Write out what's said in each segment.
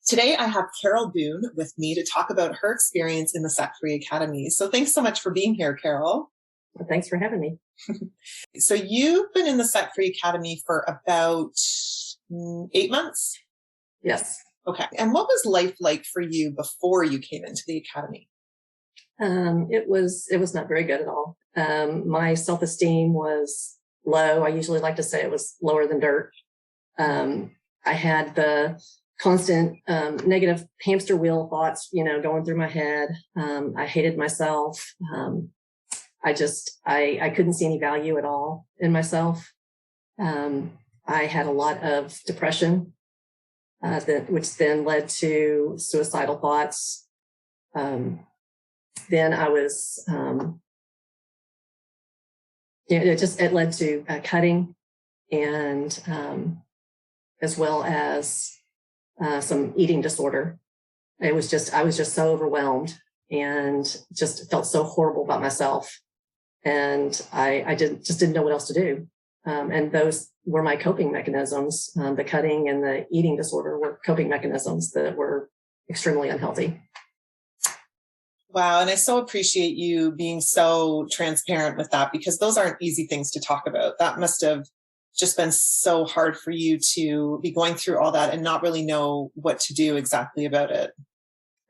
Today, I have Carol Boone with me to talk about her experience in the Set Free Academy. So thanks so much for being here, Carol. Well, thanks for having me. So you've been in the Set Free Academy for about 8 months? Yes. Okay. And what was life like for you before you came into the Academy? It was not very good at all. My self-esteem was low. I usually like to say it was lower than dirt. I had the constant negative hamster wheel thoughts, going through my head. I hated myself. I couldn't see any value at all in myself. I had a lot of depression, which then led to suicidal thoughts. Then I was, it led to cutting and as well as some eating disorder. I was just so overwhelmed and just felt so horrible about myself. And I just didn't know what else to do. And those were my coping mechanisms. The cutting and the eating disorder were coping mechanisms that were extremely unhealthy. Wow. And I so appreciate you being so transparent with that, because those aren't easy things to talk about. That must have just been so hard for you to be going through all that and not really know what to do exactly about it.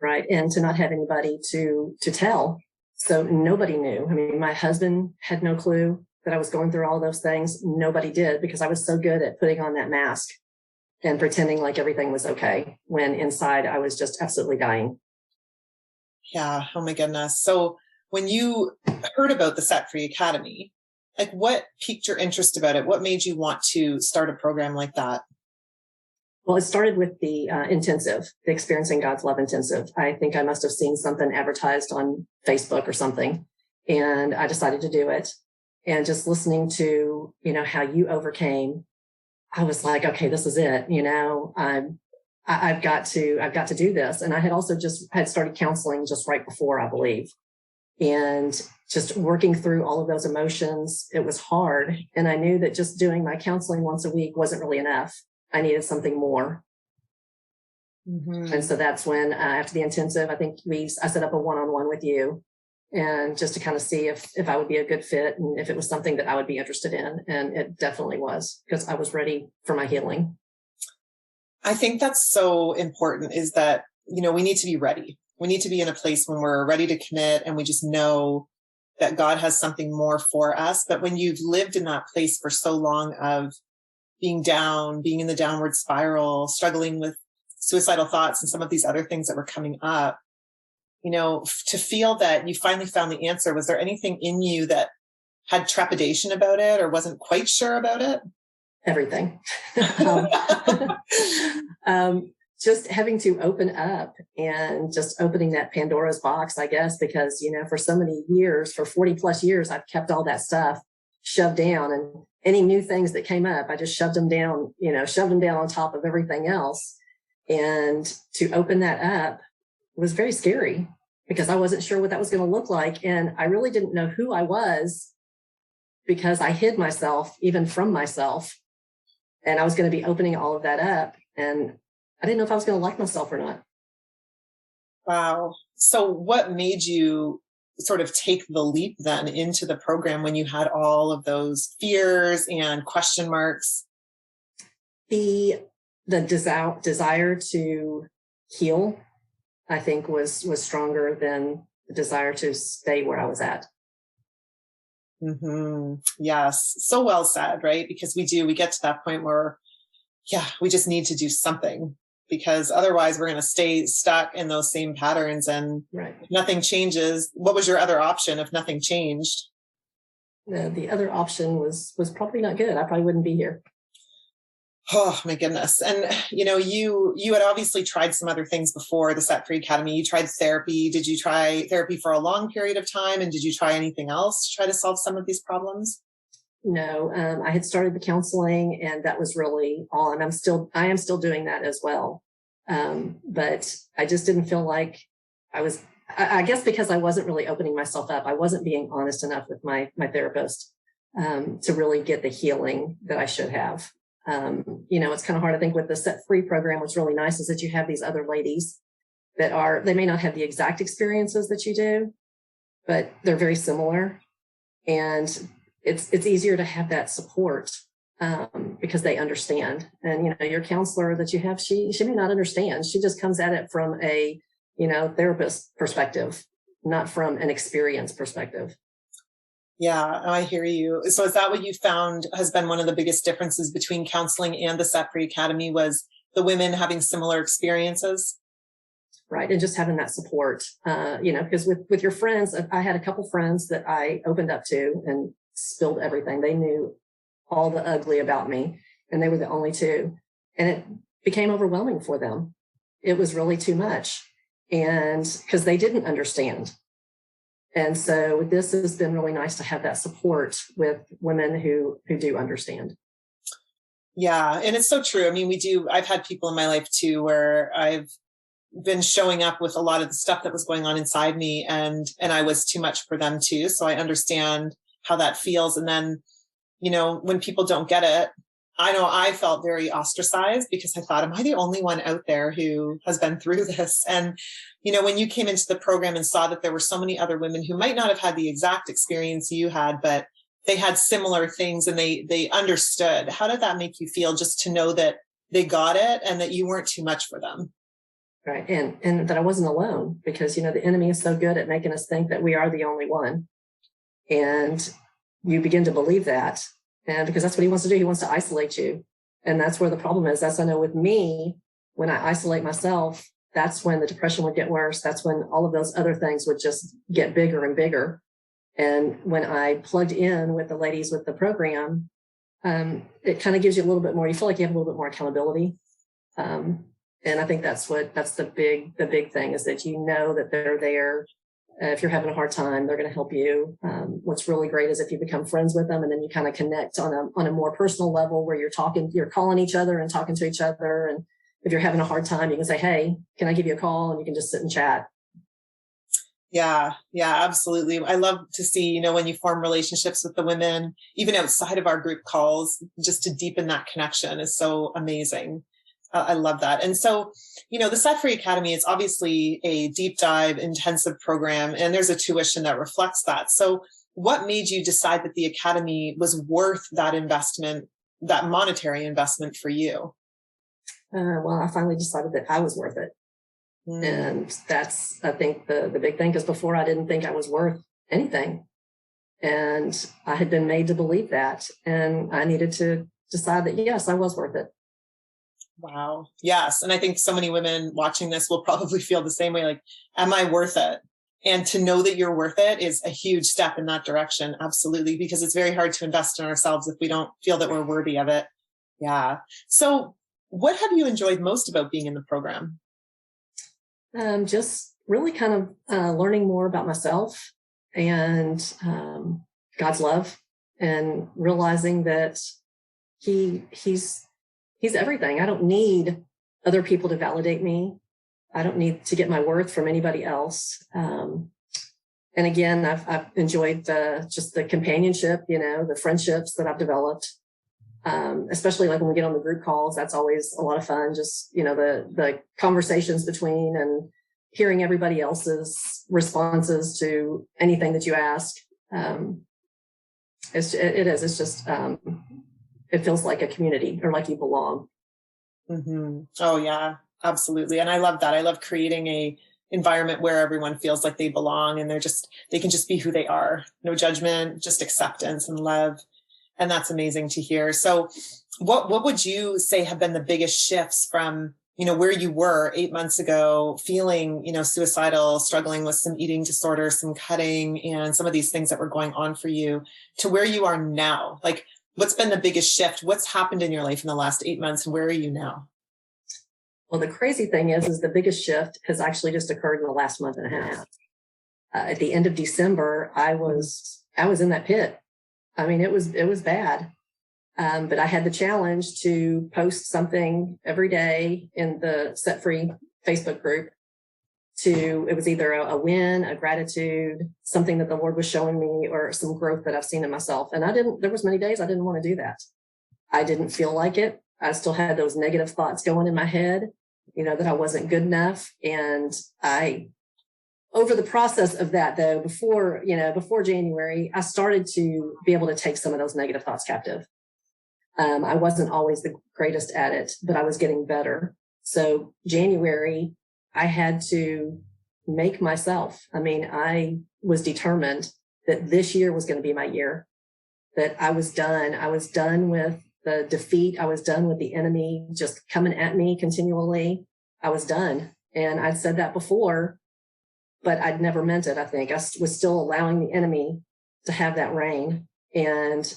Right. And to not have anybody to tell. So nobody knew. I mean, my husband had no clue that I was going through all those things. Nobody did, because I was so good at putting on that mask and pretending like everything was okay, when inside I was just absolutely dying. Yeah. Oh my goodness. So when you heard about the Set Free Academy, like what piqued your interest about it? What made you want to start a program like that? Well, it started with the intensive, the Experiencing God's Love intensive. I think I must have seen something advertised on Facebook or something, and I decided to do it. And just listening to, how you overcame, I was like, okay, this is it. I've got to do this. And I had also had started counseling just right before, I believe. And just working through all of those emotions, it was hard. And I knew that just doing my counseling once a week wasn't really enough. I needed something more. Mm-hmm. And so that's when, after the intensive, I think I set up a one-on-one with you, and just to kind of see if I would be a good fit and if it was something that I would be interested in. And it definitely was, because I was ready for my healing. I think that's so important, is that, we need to be ready. We need to be in a place when we're ready to commit and we just know that God has something more for us. But when you've lived in that place for so long of being down, being in the downward spiral, struggling with suicidal thoughts and some of these other things that were coming up, to feel that you finally found the answer, was there anything in you that had trepidation about it or wasn't quite sure about it? Everything. Just having to open up and just opening that Pandora's box, I guess, because, for so many years, for 40 plus years, I've kept all that stuff shoved down, and any new things that came up, I just shoved them down on top of everything else. And to open that up was very scary, because I wasn't sure what that was going to look like. And I really didn't know who I was, because I hid myself even from myself. And I was going to be opening all of that up, and I didn't know if I was going to like myself or not. Wow. So what made you sort of take the leap then into the program when you had all of those fears and question marks? The desire to heal, I think, was stronger than the desire to stay where I was at. Mm-hmm. Yes. So well said, right? Because we get to that point where, we just need to do something, because otherwise we're going to stay stuck in those same patterns, and right. If nothing changes. What was your other option if nothing changed? The other option was probably not good. I probably wouldn't be here. Oh my goodness. And, you had obviously tried some other things before the Set Free Academy. You tried therapy. Did you try therapy for a long period of time? And did you try anything else to try to solve some of these problems? No, I had started the counseling, and that was really all. And I am still doing that as well. But I just didn't feel like I guess because I wasn't really opening myself up. I wasn't being honest enough with my therapist, to really get the healing that I should have. It's kind of hard. I think with the Set Free program, what's really nice is that you have these other ladies they may not have the exact experiences that you do, but they're very similar. And it's easier to have that support because they understand. And, your counselor that you have, she may not understand. She just comes at it from a, therapist perspective, not from an experience perspective. Yeah, I hear you. So is that what you found has been one of the biggest differences between counseling and the Set Free Academy, was the women having similar experiences? Right. And just having that support, because with your friends, I had a couple friends that I opened up to and spilled everything. They knew all the ugly about me, and they were the only two. And it became overwhelming for them. It was really too much. And because they didn't understand. And so this has been really nice to have that support with women who do understand. Yeah. And it's so true. I mean, I've had people in my life too, where I've been showing up with a lot of the stuff that was going on inside me, and I was too much for them too. So I understand how that feels. And then, when people don't get it, I know I felt very ostracized because I thought, am I the only one out there who has been through this? And, when you came into the program and saw that there were so many other women who might not have had the exact experience you had, but they had similar things and they understood, how did that make you feel, just to know that they got it and that you weren't too much for them? Right. And that I wasn't alone, because, the enemy is so good at making us think that we are the only one. And you begin to believe that. And because that's what he wants to do. He wants to isolate you. And that's where the problem is. I know with me, when I isolate myself, that's when the depression would get worse. That's when all of those other things would just get bigger and bigger. And when I plugged in with the ladies with the program, it kind of gives you a little bit more, you feel like you have a little bit more accountability. And I think that's the big thing, is that that they're there. If you're having a hard time, they're going to help you. What's really great is if you become friends with them, and then you kind of connect on a more personal level, where you're calling each other and talking to each other. And if you're having a hard time, you can say, hey, can I give you a call? And you can just sit and chat. Yeah, absolutely. I love to see, when you form relationships with the women, even outside of our group calls, just to deepen that connection is so amazing. I love that. And so, the Set Free Academy is obviously a deep dive intensive program, and there's a tuition that reflects that. So what made you decide that the Academy was worth that investment, that monetary investment for you? Well, I finally decided that I was worth it. And that's, I think, the big thing, because before I didn't think I was worth anything. And I had been made to believe that. And I needed to decide that, yes, I was worth it. Wow. Yes. And I think so many women watching this will probably feel the same way, like, am I worth it? And to know that you're worth it is a huge step in that direction. Absolutely. Because it's very hard to invest in ourselves if we don't feel that we're worthy of it. Yeah. So what have you enjoyed most about being in the program? Just really kind of learning more about myself and God's love, and realizing that he's everything. I don't need other people to validate me. I don't need to get my worth from anybody else. And again, I've enjoyed just the companionship, the friendships that I've developed. Especially like when we get on the group calls, that's always a lot of fun. Just, the conversations between, and hearing everybody else's responses to anything that you ask. It's just, it feels like a community, or like you belong. Mm-hmm. Oh yeah, absolutely. And I love that. I love creating a environment where everyone feels like they belong, and they can just be who they are. No judgment, just acceptance and love. And that's amazing to hear. So what would you say have been the biggest shifts from, where you were 8 months ago, feeling, suicidal, struggling with some eating disorder, some cutting, and some of these things that were going on for you, to where you are now? Like, what's been the biggest shift? What's happened in your life in the last 8 months, and where are you now? Well, the crazy thing is the biggest shift has actually just occurred in the last month and a half. At the end of December, I was in that pit. I mean, it was bad. But I had the challenge to post something every day in the Set Free Facebook group. It was either a win, a gratitude, something that the Lord was showing me, or some growth that I've seen in myself. And there was many days I didn't want to do that. I didn't feel like it. I still had those negative thoughts going in my head, that I wasn't good enough. And over the process of that, though, before January, I started to be able to take some of those negative thoughts captive. I wasn't always the greatest at it, but I was getting better. So January, I had to make myself. I was determined that this year was going to be my year, that I was done. I was done with the defeat. I was done with the enemy just coming at me continually. I was done. And I'd said that before, but I'd never meant it. I think I was still allowing the enemy to have that reign. And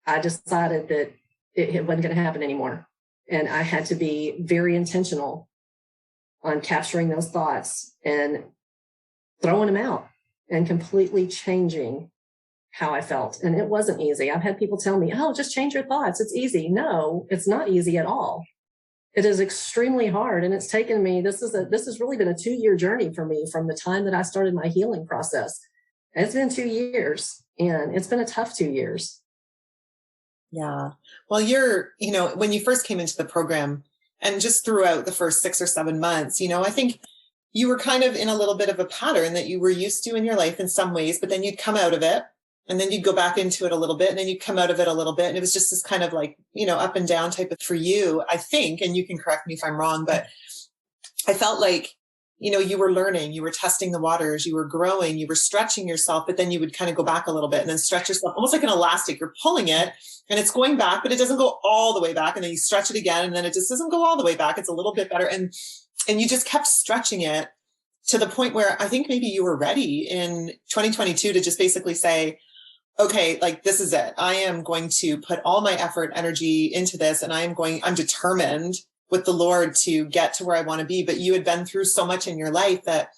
I decided that it wasn't going to happen anymore. And I had to be very intentional on capturing those thoughts and throwing them out and completely changing how I felt. And it wasn't easy. I've had people tell me, oh, just change your thoughts. It's easy. No, it's not easy at all. It is extremely hard. And it's taken me, this has really been a 2-year journey for me from the time that I started my healing process. It's been 2 years, and it's been a tough 2 years. Yeah. Well, when you first came into the program and just throughout the first 6 or 7 months, I think you were kind of in a little bit of a pattern that you were used to in your life in some ways, but then you'd come out of it and then you'd go back into it a little bit and then you'd come out of it a little bit. And it was just this kind of like, up and down type of for you, I think, and you can correct me if I'm wrong, but I felt like, you were learning, you were testing the waters, you were growing, you were stretching yourself, but then you would kind of go back a little bit and then stretch yourself almost like an elastic. You're pulling it and it's going back, but it doesn't go all the way back. And then you stretch it again and then it just doesn't go all the way back. It's a little bit better. And you just kept stretching it to the point where I think maybe you were ready in 2022 to just basically say, okay, like this is it. I am going to put all my effort, energy into this. And I'm determined with the Lord to get to where I want to be. But you had been through so much in your life that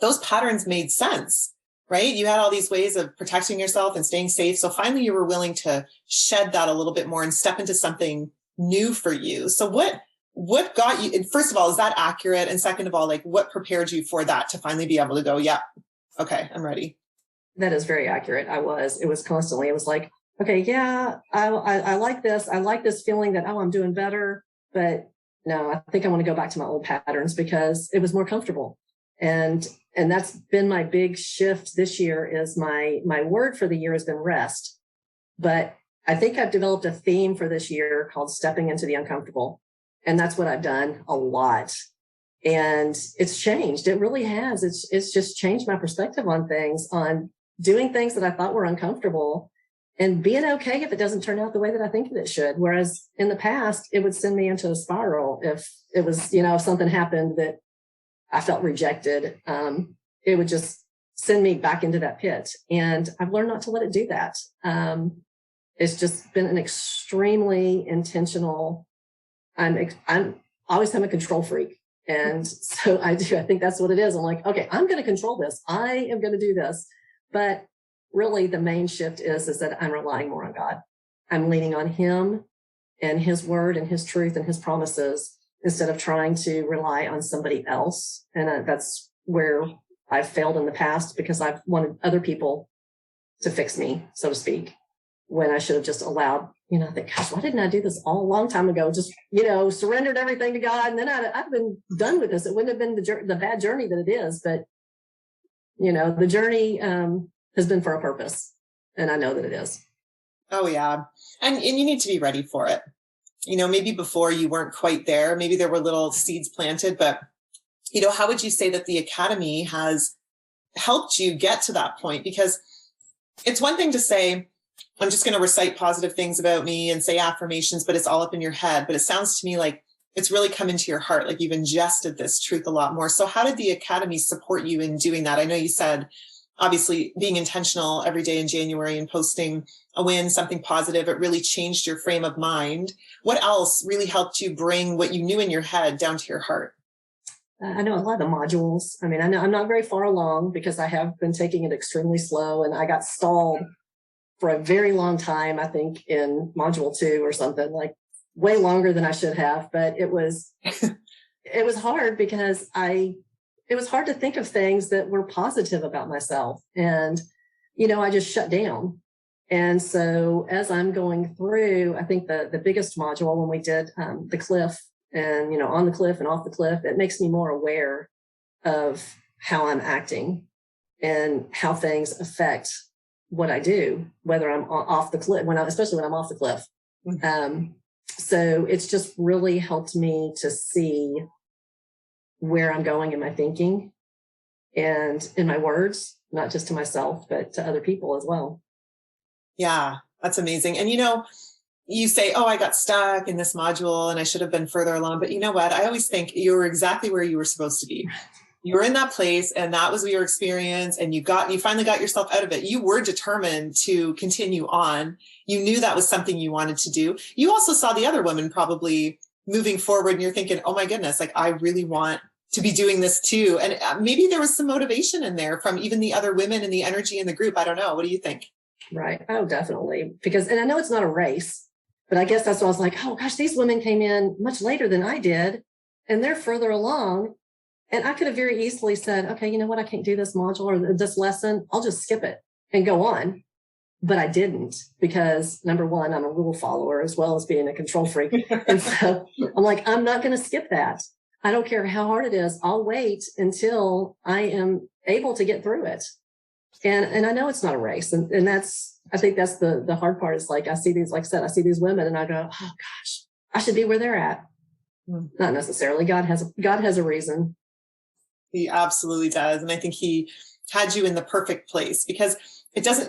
those patterns made sense, right? You had all these ways of protecting yourself and staying safe. So finally you were willing to shed that a little bit more and step into something new for you. So what got you, first of all, is that accurate? And second of all, like what prepared you for that to finally be able to go, yeah, okay, I'm ready. That is very accurate. It was constantly, it was like, okay, yeah, I like this. I like this feeling that, oh, I'm doing better. But no, I think I want to go back to my old patterns because it was more comfortable. And that's been my big shift this year is my word for the year has been rest. But I think I've developed a theme for this year called stepping into the uncomfortable. And that's what I've done a lot. And it's changed. It really has. It's just changed my perspective on things, on doing things that I thought were uncomfortable and being okay if it doesn't turn out the way that I think that it should. Whereas in the past, it would send me into a spiral. If it was, if something happened that I felt rejected, it would just send me back into that pit. And I've learned not to let it do that. It's just been an extremely intentional, I'm always a control freak. And so I think that's what it is. I'm like, okay, I'm going to control this. I am going to do this. But really the main shift is that I'm relying more on God. I'm leaning on him and his word and his truth and his promises instead of trying to rely on somebody else. And that's where I've failed in the past because I've wanted other people to fix me, so to speak, when I should have just allowed, I think, gosh, why didn't I do this all a long time ago? Just, surrendered everything to God. And then I've been done with this. It wouldn't have been the bad journey that it is, but the journey has been for a purpose, and I know that it is. Oh, yeah. And you need to be ready for it. Maybe before you weren't quite there. Maybe there were little seeds planted, but, how would you say that the Academy has helped you get to that point? Because it's one thing to say, I'm just going to recite positive things about me and say affirmations, but it's all up in your head. But it sounds to me like it's really come into your heart, like you've ingested this truth a lot more. So how did the Academy support you in doing that? I know you said, obviously, being intentional every day in January and posting a win, something positive, it really changed your frame of mind. What else really helped you bring what you knew in your head down to your heart? I know a lot of the modules. I mean, I know I'm not very far along because I have been taking it extremely slow, and I got stalled for a very long time, I think in module 2 or something, like way longer than I should have. But it was hard because it was hard to think of things that were positive about myself. And, I just shut down. And so as I'm going through, I think the biggest module when we did the cliff and, on the cliff and off the cliff, it makes me more aware of how I'm acting and how things affect what I do, whether I'm off the cliff, especially when I'm off the cliff. So it's just really helped me to see where I'm going in my thinking and in my words, not just to myself, but to other people as well. Yeah, that's amazing. And, you say, oh, I got stuck in this module and I should have been further along. But you know what? I always think you were exactly where you were supposed to be. You were in that place and that was your experience and you finally got yourself out of it. You were determined to continue on. You knew that was something you wanted to do. You also saw the other women probably moving forward and you're thinking, oh my goodness, like I really want to be doing this too. And maybe there was some motivation in there from even the other women and the energy in the group. I don't know. What do you think? Right. Oh, definitely. And I know it's not a race, but I guess that's why I was like, oh gosh, these women came in much later than I did and they're further along. And I could have very easily said, okay, you know what? I can't do this module or this lesson. I'll just skip it and go on. But I didn't because number one, I'm a rule follower as well as being a control freak. And so I'm like, I'm not going to skip that. I don't care how hard it is. I'll wait until I am able to get through it. And I know it's not a race. And I think that's the hard part is like, I see these, like I said, I see these women and I go, oh gosh, I should be where they're at. Not necessarily. God has a reason. He absolutely does. And I think he had you in the perfect place because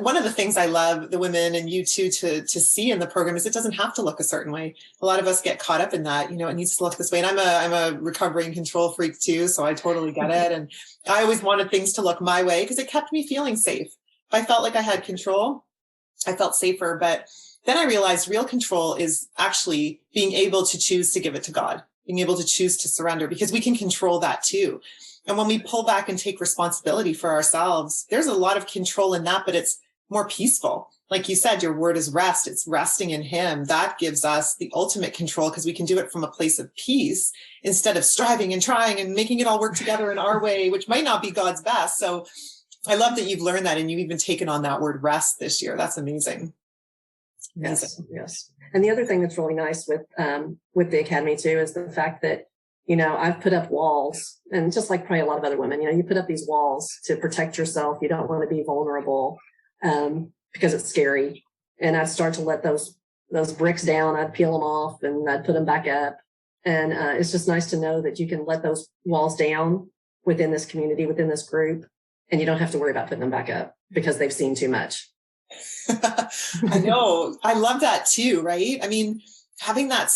one of the things I love the women and you too to see in the program is it doesn't have to look a certain way. A lot of us get caught up in that, it needs to look this way. And I'm a recovering control freak too. So I totally get it. And I always wanted things to look my way because it kept me feeling safe. If I felt like I had control, I felt safer. But then I realized real control is actually being able to choose to give it to God, being able to choose to surrender because we can control that too. And when we pull back and take responsibility for ourselves, there's a lot of control in that, but it's more peaceful. Like you said, your word is rest. It's resting in him. That gives us the ultimate control because we can do it from a place of peace instead of striving and trying and making it all work together in our way, which might not be God's best. So I love that you've learned that and you've even taken on that word rest this year. That's amazing. Yes. And the other thing that's really nice with the Academy too is the fact that I've put up walls and just like probably a lot of other women, you put up these walls to protect yourself. You don't want to be vulnerable because it's scary. And I'd start to let those bricks down. I'd peel them off and I'd put them back up. And it's just nice to know that you can let those walls down within this community, within this group, and you don't have to worry about putting them back up because they've seen too much. I know. I love that too, right? I mean, having that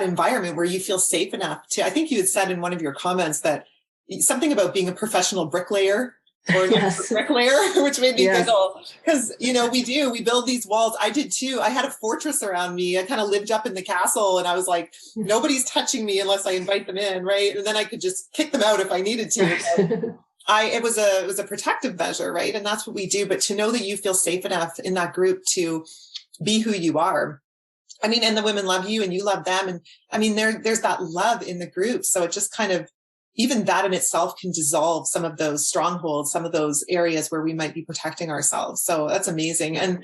environment where you feel safe enough to, I think you had said in one of your comments that something about being a professional bricklayer or yes. bricklayer, which made me giggle because, we build these walls. I did too. I had a fortress around me. I kind of lived up in the castle and I was like, nobody's touching me unless I invite them in. Right. And then I could just kick them out if I needed to. It was a protective measure. Right. And that's what we do. But to know that you feel safe enough in that group to be who you are. I mean, and the women love you and you love them. And I mean, there's that love in the group. So it just kind of, even that in itself can dissolve some of those strongholds, some of those areas where we might be protecting ourselves. So that's amazing. And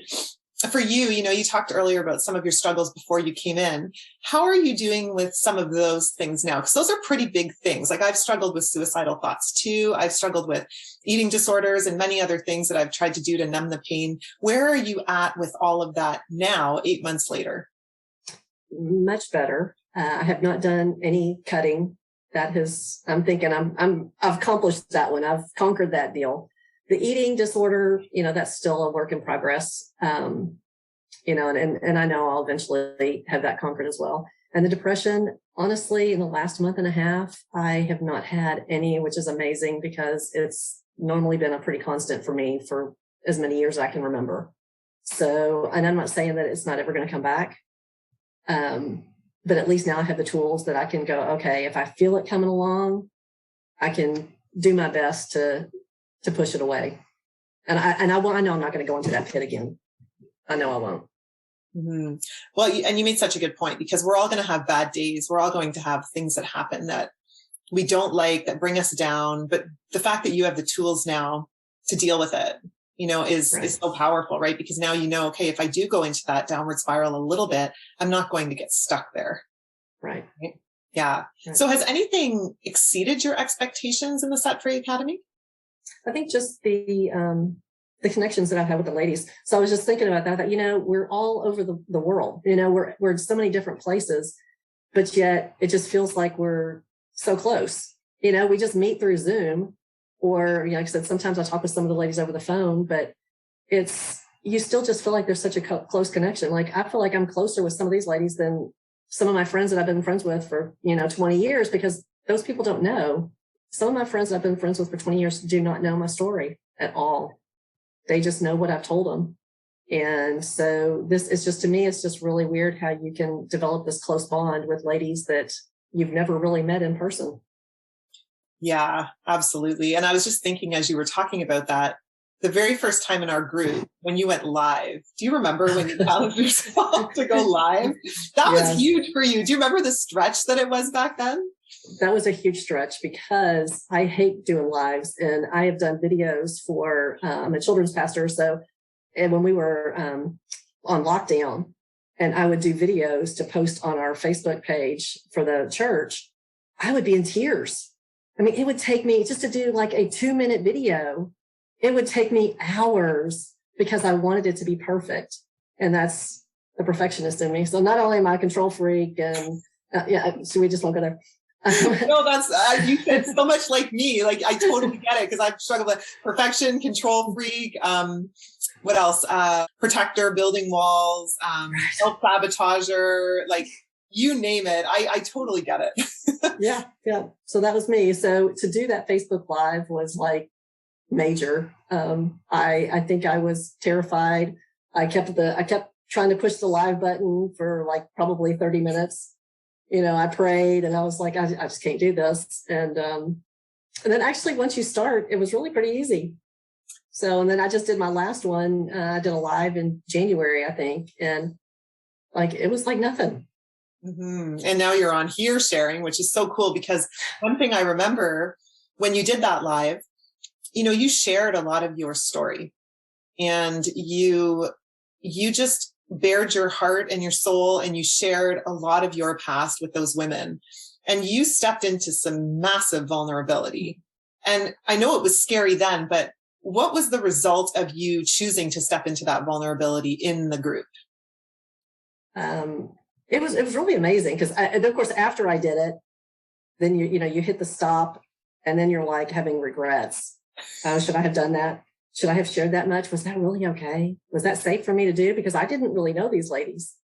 for you, you talked earlier about some of your struggles before you came in. How are you doing with some of those things now? Because those are pretty big things. Like I've struggled with suicidal thoughts too. I've struggled with eating disorders and many other things that I've tried to do to numb the pain. Where are you at with all of that now, 8 months later? Much better. I have not done any cutting. I'm thinking I've accomplished that one. I've conquered that deal. The eating disorder, that's still a work in progress. And I know I'll eventually have that conquered as well. And the depression, honestly, in the last month and a half, I have not had any, which is amazing because it's normally been a pretty constant for me for as many years as I can remember. So, and I'm not saying that it's not ever going to come back. But at least now I have the tools that I can go, okay, if I feel it coming along, I can do my best to push it away. And I know I'm not going to go into that pit again. I know I won't. Mm-hmm. Well, and you made such a good point because we're all going to have bad days. We're all going to have things that happen that we don't like, that bring us down. But the fact that you have the tools now to deal with it, is so powerful, right? Because now, okay, if I do go into that downward spiral a little bit, I'm not going to get stuck there. Right. Yeah. Right. So has anything exceeded your expectations in the Set Free Academy? I think just the connections that I've had with the ladies. So I was just thinking about that, we're all over the world, we're in so many different places, but yet it just feels like we're so close. We just meet through Zoom, or, like I said, sometimes I talk with some of the ladies over the phone, but you still just feel like there's such a close connection. Like, I feel like I'm closer with some of these ladies than some of my friends that I've been friends with for, 20 years, because those people don't know. Some of my friends that I've been friends with for 20 years do not know my story at all. They just know what I've told them. And so this is just, to me, it's just really weird how you can develop this close bond with ladies that you've never really met in person. Yeah, absolutely. And I was just thinking, as you were talking about that, the very first time in our group, when you went live, do you remember when you challenged yourself to go live? That was huge for you. Do you remember the stretch that it was back then? That was a huge stretch, because I hate doing lives, and I have done videos for I'm a children's pastor. So, and when we were on lockdown, and I would do videos to post on our Facebook page for the church, I would be in tears. I mean, it would take me just to do like a 2-minute video. It would take me hours, because I wanted it to be perfect. And that's the perfectionist in me. So not only am I a control freak, and so we just won't go there. No, that's you said so much like me. Like, I totally get it, because I've struggled with perfection, control freak. What else? Protector, building walls, self-sabotager, like, you name it. I totally get it. Yeah. So that was me. So to do that Facebook Live was like major. I think I was terrified. I kept trying to push the live button for like probably 30 minutes. I prayed, and I was like, I just can't do this. And then actually, once you start, it was really pretty easy. So, and then I just did my last one. I did a live in January, I think. And like, it was like nothing. Mm-hmm. And now you're on here sharing, which is so cool, because one thing I remember when you did that live, you shared a lot of your story, and you just bared your heart and your soul, and you shared a lot of your past with those women, and you stepped into some massive vulnerability. And I know it was scary then, but what was the result of you choosing to step into that vulnerability in the group? It was really amazing, because of course, after I did it, then you hit the stop, and then you're like having regrets. Should I have done that? Should I have shared that much? Was that really okay? Was that safe for me to do? Because I didn't really know these ladies.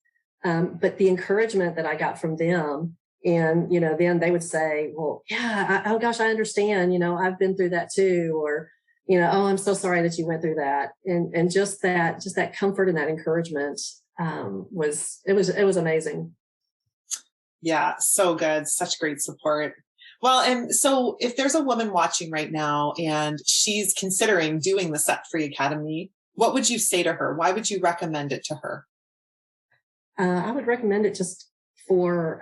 But the encouragement that I got from them, and, then they would say, well, yeah, oh gosh, I understand. I've been through that too. Or, oh, I'm so sorry that you went through that. And just that comfort and that encouragement was amazing. Yeah, so good. Such great support. Well, and so if there's a woman watching right now and she's considering doing the Set Free Academy, what would you say to her? Why would you recommend it to her? I would recommend it just for,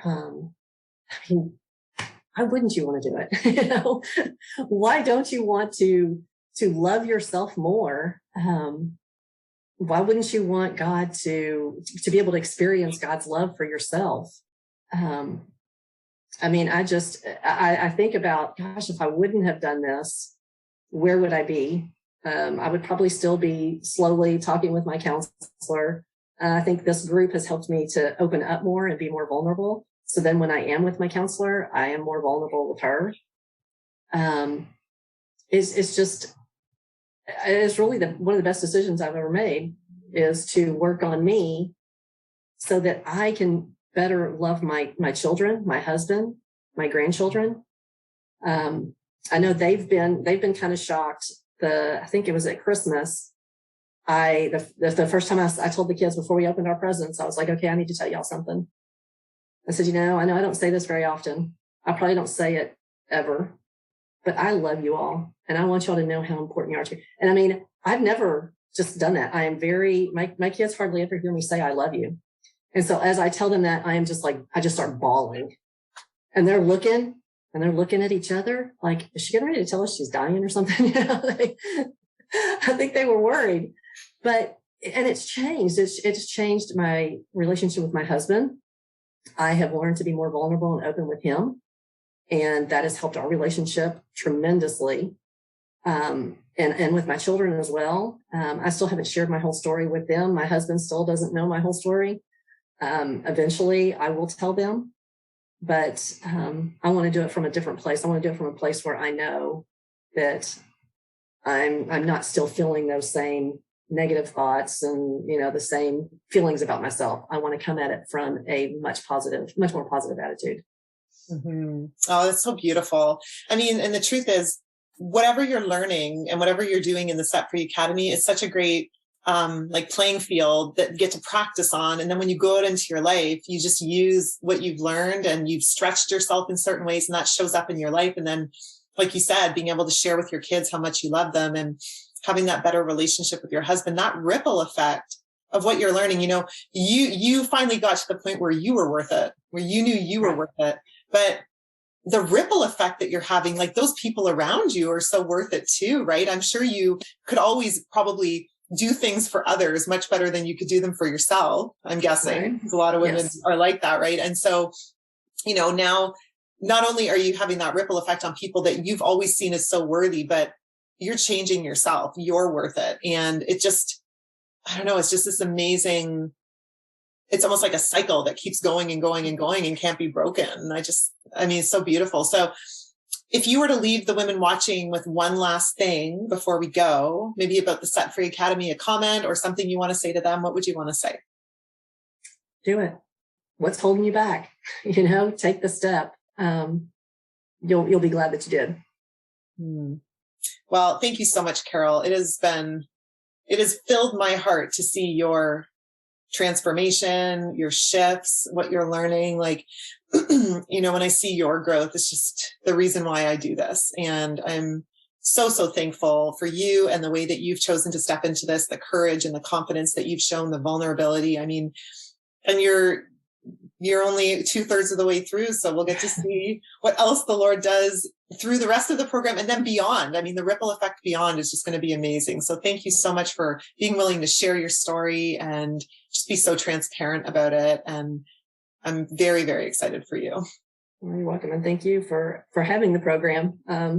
why wouldn't you want to do it? Why don't you want to love yourself more? Why wouldn't you want God to be able to experience God's love for yourself? I think about, gosh, if I wouldn't have done this, where would I be? I would probably still be slowly talking with my counselor. I think this group has helped me to open up more and be more vulnerable. So then when I am with my counselor, I am more vulnerable with her. It's really one of the best decisions I've ever made, is to work on me so that I can better love my children, my husband, my grandchildren. I know they've been kind of shocked. I think it was at Christmas. The first time I told the kids before we opened our presents, I was like, okay, I need to tell y'all something. I said, I know I don't say this very often. I probably don't say it ever, but I love you all. And I want y'all to know how important you are to me. And I've never just done that. I am my kids hardly ever hear me say, I love you. And so as I tell them that, I am just like, I just start bawling, and they're looking at each other like, is she getting ready to tell us she's dying or something? I think they were worried, and it's changed. It's changed my relationship with my husband. I have learned to be more vulnerable and open with him. And that has helped our relationship tremendously. And with my children as well. I still haven't shared my whole story with them. My husband still doesn't know my whole story. Eventually I will tell them, but I want to do it from a different place. I want to do it from a place where I know that I'm not still feeling those same negative thoughts and, the same feelings about myself. I want to come at it from a much more positive attitude. Mm-hmm. Oh, that's so beautiful. I mean, and the truth is, whatever you're learning and whatever you're doing in the Set Free Academy is such a great playing field that you get to practice on. And then when you go out into your life, you just use what you've learned and you've stretched yourself in certain ways, and that shows up in your life. And then, like you said, being able to share with your kids how much you love them and having that better relationship with your husband, that ripple effect of what you're learning, you finally got to the point where you were worth it, where you knew you were worth it. But the ripple effect that you're having, like those people around you are so worth it too, right? I'm sure you could always probably do things for others much better than you could do them for yourself. I'm guessing right. A lot of women are like that, right? And so, now not only are you having that ripple effect on people that you've always seen as so worthy, but you're changing yourself. You're worth it. And it just, I don't know, it's just this amazing, it's almost like a cycle that keeps going and going and going and can't be broken. It's so beautiful. So if you were to leave the women watching with one last thing before we go, maybe about the Set Free Academy, a comment or something you want to say to them, what would you want to say? Do it. What's holding you back? Take the step. You'll be glad that you did. Well, thank you so much, Carol. It has filled my heart to see your transformation, your shifts, what you're learning. Like, when I see your growth, it's just the reason why I do this. And I'm so, so thankful for you and the way that you've chosen to step into this, the courage and the confidence that you've shown, the vulnerability. I mean, and you're only 2/3 of the way through. So we'll get to see what else the Lord does through the rest of the program and then beyond. I mean, the ripple effect beyond is just going to be amazing. So thank you so much for being willing to share your story and just be so transparent about it. And I'm very, very excited for you. Well, you're welcome. And thank you for having the program.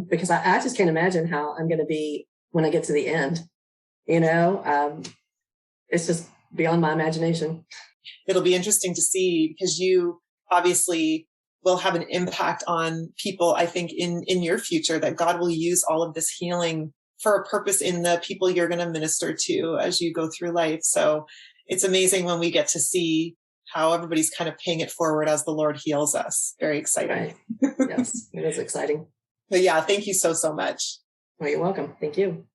Because I just can't imagine how I'm going to be when I get to the end. It's just beyond my imagination. It'll be interesting to see because you obviously will have an impact on people, I think, in your future, that God will use all of this healing for a purpose in the people you're going to minister to as you go through life. So it's amazing when we get to see how everybody's kind of paying it forward as the Lord heals us. Very exciting. Right. Yes, it is exciting. But yeah, thank you so, so much. Well, you're welcome. Thank you.